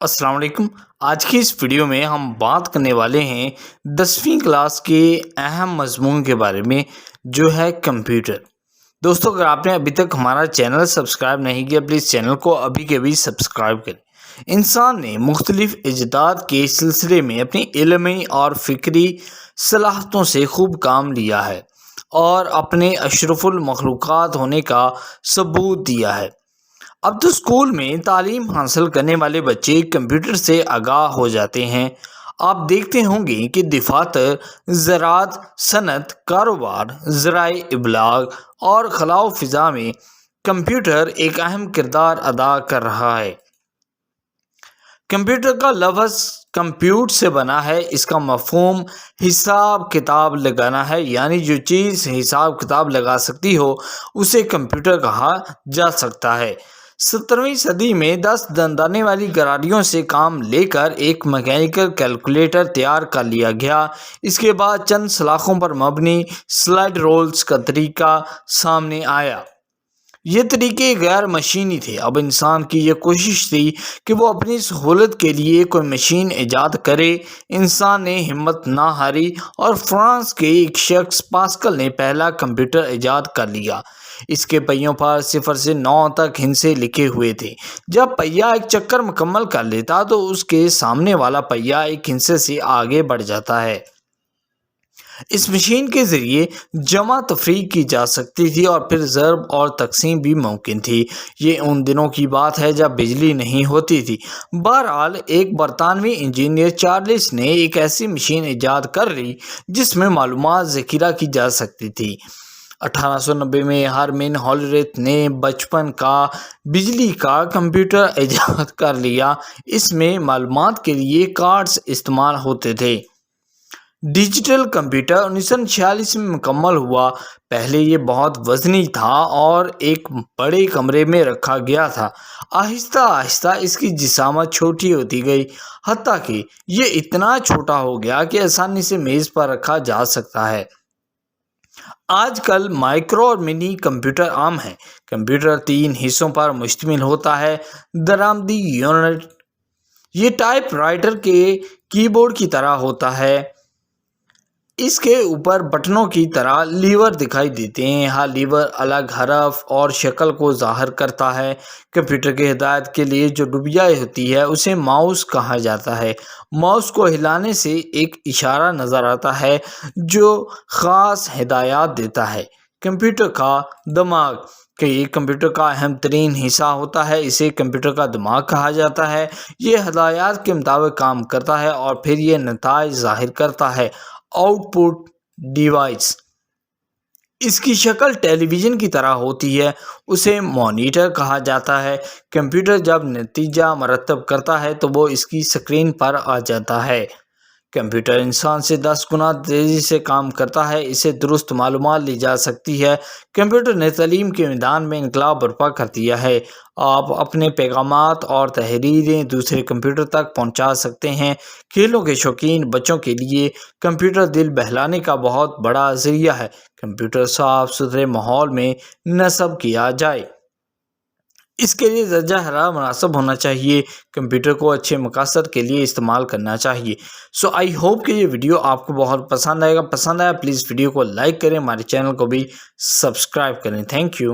السلام علیکم۔ آج کی اس ویڈیو میں ہم بات کرنے والے ہیں 10ویں کلاس کے اہم مضمون کے بارے میں، جو ہے کمپیوٹر۔ دوستو، اگر آپ نے ابھی تک ہمارا چینل سبسکرائب نہیں کیا، پلیز چینل کو ابھی کے ابھی سبسکرائب کریں۔ انسان نے مختلف ایجادات کے سلسلے میں اپنی علمی اور فکری صلاحیتوں سے خوب کام لیا ہے اور اپنے اشرف المخلوقات ہونے کا ثبوت دیا ہے۔ اب تو اسکول میں تعلیم حاصل کرنے والے بچے کمپیوٹر سے آگاہ ہو جاتے ہیں۔ آپ دیکھتے ہوں گے کہ دفاتر، زراعت، صنعت، کاروبار، ذرائع ابلاغ اور خلا و فضا میں کمپیوٹر ایک اہم کردار ادا کر رہا ہے۔ کمپیوٹر کا لفظ کمپیوٹ سے بنا ہے۔ اس کا مفہوم حساب کتاب لگانا ہے، یعنی جو چیز حساب کتاب لگا سکتی ہو اسے کمپیوٹر کہا جا سکتا ہے۔ 17ویں صدی میں 10 دندانے والی گاڑیوں سے کام لے کر ایک میکینیکل کیلکولیٹر تیار کر لیا گیا۔ اس کے بعد چند سلاخوں پر مبنی سلائیڈ رولز کا طریقہ سامنے آیا۔ یہ طریقے غیر مشینی تھے۔ اب انسان کی یہ کوشش تھی کہ وہ اپنی سہولت کے لیے کوئی مشین ایجاد کرے۔ انسان نے ہمت نہ ہاری اور فرانس کے ایک شخص پاسکل نے پہلا کمپیوٹر ایجاد کر لیا۔ اس کے پہیوں پر 0 سے 9 تک ہندسے لکھے ہوئے تھے۔ جب پہیہ ایک چکر مکمل کر لیتا تو اس کے سامنے والا پہیہ ایک ہندسے سے آگے بڑھ جاتا ہے۔ اس مشین کے ذریعے جمع تفریق کی جا سکتی تھی اور پھر ضرب اور تقسیم بھی ممکن تھی۔ یہ ان دنوں کی بات ہے جب بجلی نہیں ہوتی تھی۔ بہرحال ایک برطانوی انجینئر چارلس نے ایک ایسی مشین ایجاد کر لی جس میں معلومات ذخیرہ کی جا سکتی تھی۔ 1890 میں ہرمن ہولریتھ نے بچپن کا بجلی کا کمپیوٹر ایجاد کر لیا۔ اس میں معلومات کے لیے کارڈز استعمال ہوتے تھے۔ ڈیجیٹل کمپیوٹر 1946 میں مکمل ہوا۔ پہلے یہ بہت وزنی تھا اور ایک بڑے کمرے میں رکھا گیا تھا۔ آہستہ آہستہ اس کی جسامت چھوٹی ہوتی گئی، حتیٰ کہ یہ اتنا چھوٹا ہو گیا کہ آسانی سے میز پر رکھا جا سکتا ہے۔ آج کل مائکرو اور منی کمپیوٹر عام ہیں۔ کمپیوٹر 3 حصوں پر مشتمل ہوتا ہے۔ درآمدی یونٹ، یہ ٹائپ رائٹر کے کی بورڈ کی طرح ہوتا ہے۔ اس کے اوپر بٹنوں کی طرح لیور دکھائی دیتے ہیں۔ ہر لیور الگ حرف اور شکل کو ظاہر کرتا ہے۔ کمپیوٹر کی ہدایت کے لیے جو ڈبیا ہوتی ہے اسے ماؤس کہا جاتا ہے۔ ماؤس کو ہلانے سے ایک اشارہ نظر آتا ہے جو خاص ہدایات دیتا ہے۔ کمپیوٹر کا دماغ، کہ یہ کمپیوٹر کا اہم ترین حصہ ہوتا ہے، اسے کمپیوٹر کا دماغ کہا جاتا ہے۔ یہ ہدایات کے مطابق کام کرتا ہے اور پھر یہ نتائج ظاہر کرتا ہے۔ آؤٹ پٹ ڈیوائس، اس کی شکل ٹیلی ویژن کی طرح ہوتی ہے، اسے مانیٹر کہا جاتا ہے۔ کمپیوٹر جب نتیجہ مرتب کرتا ہے تو وہ اس کی اسکرین پر آ جاتا ہے۔ کمپیوٹر انسان سے 10 گنا تیزی سے کام کرتا ہے، اسے درست معلومات لی جا سکتی ہے۔ کمپیوٹر نے تعلیم کے میدان میں انقلاب برپا کر دیا ہے۔ آپ اپنے پیغامات اور تحریریں دوسرے کمپیوٹر تک پہنچا سکتے ہیں۔ کھیلوں کے شوقین بچوں کے لیے کمپیوٹر دل بہلانے کا بہت بڑا ذریعہ ہے۔ کمپیوٹر صاف ستھرے ماحول میں نصب کیا جائے، اس کے لیے درجہ حرارت مناسب ہونا چاہیے۔ کمپیوٹر کو اچھے مقاصد کے لیے استعمال کرنا چاہیے۔ آئی ہوپ کہ یہ ویڈیو آپ کو بہت پسند آئے گا۔ پسند آیا پلیز ویڈیو کو لائک کریں، ہمارے چینل کو بھی سبسکرائب کریں۔ Thank you.